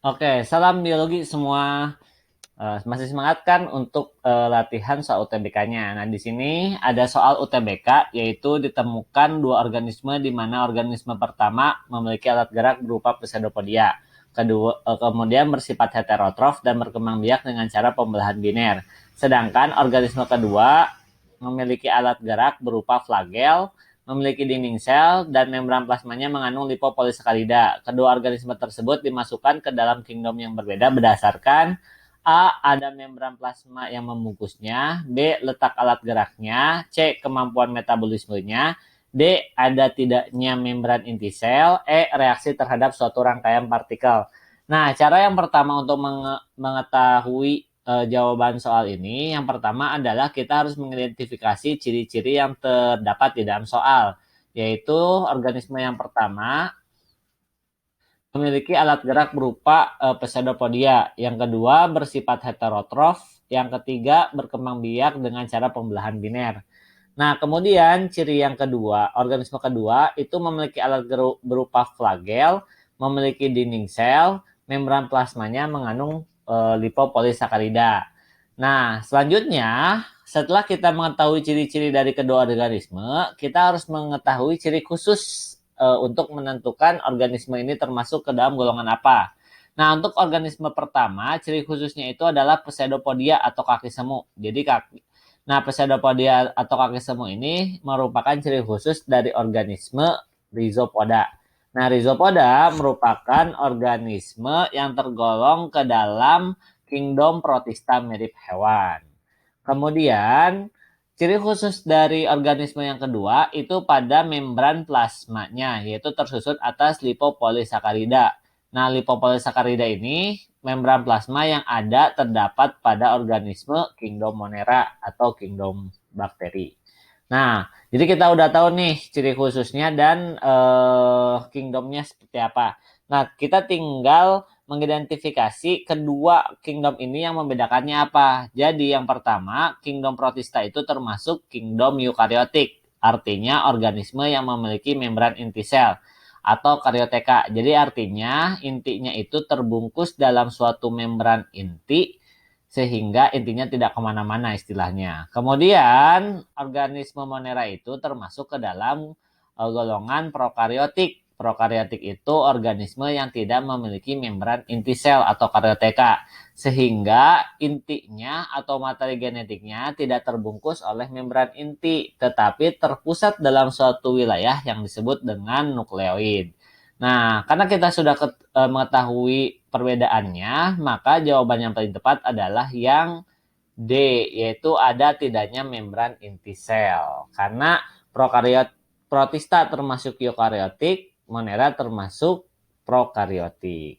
Oke, salam biologi semua. Masih semangat kan untuk latihan soal UTBK-nya. Nah, di sini ada soal UTBK, yaitu ditemukan dua organisme di mana organisme pertama memiliki alat gerak berupa pseudopodia. Kemudian bersifat heterotrof dan berkembang biak dengan cara pembelahan biner. Sedangkan organisme kedua memiliki alat gerak berupa flagel, memiliki dinding sel, dan membran plasmanya mengandung lipopolisakarida. Kedua organisme tersebut dimasukkan ke dalam kingdom yang berbeda berdasarkan A. Ada membran plasma yang membungkusnya. B. Letak alat geraknya. C. Kemampuan metabolismenya. D. Ada tidaknya membran inti sel. E. Reaksi terhadap suatu rangkaian partikel. Nah, cara yang pertama untuk mengetahui jawaban soal ini, yang pertama adalah kita harus mengidentifikasi ciri-ciri yang terdapat di dalam soal, yaitu organisme yang pertama memiliki alat gerak berupa pseudopodia, yang kedua bersifat heterotrof, yang ketiga berkembang biak dengan cara pembelahan biner. Nah, kemudian ciri yang kedua, organisme kedua itu memiliki alat gerak berupa flagel, memiliki dinding sel, membran plasmanya mengandung lipopolisakarida. Nah, selanjutnya setelah kita mengetahui ciri-ciri dari kedua organisme, kita harus mengetahui ciri khusus untuk menentukan organisme ini termasuk ke dalam golongan apa. Nah, untuk organisme pertama, ciri khususnya itu adalah pseudopodia atau kaki semu. Jadi pseudopodia atau kaki semu ini merupakan ciri khusus dari organisme rhizopoda. Nah, rhizopoda merupakan organisme yang tergolong ke dalam kingdom protista mirip hewan. Kemudian, ciri khusus dari organisme yang kedua itu pada membran plasmanya, yaitu tersusun atas lipopolisakarida. Nah, lipopolisakarida ini membran plasma yang ada terdapat pada organisme kingdom Monera atau kingdom bakteri. Nah, jadi kita udah tahu nih ciri khususnya dan kingdomnya seperti apa. Nah, kita tinggal mengidentifikasi kedua kingdom ini yang membedakannya apa. Jadi yang pertama, kingdom protista itu termasuk kingdom eukariotik, artinya organisme yang memiliki membran inti sel atau karioteka. Jadi artinya intinya itu terbungkus dalam suatu membran inti sehingga intinya tidak kemana-mana istilahnya. Kemudian organisme Monera itu termasuk ke dalam golongan prokariotik. Prokariotik itu organisme yang tidak memiliki membran inti sel atau karioteka, sehingga intinya atau materi genetiknya tidak terbungkus oleh membran inti, tetapi terpusat dalam suatu wilayah yang disebut dengan nukleoid. Nah, karena kita sudah mengetahui perbedaannya, maka jawaban yang paling tepat adalah yang D, yaitu ada tidaknya membran inti sel. Karena prokariot protista termasuk eukariotik, Monera termasuk prokariotik.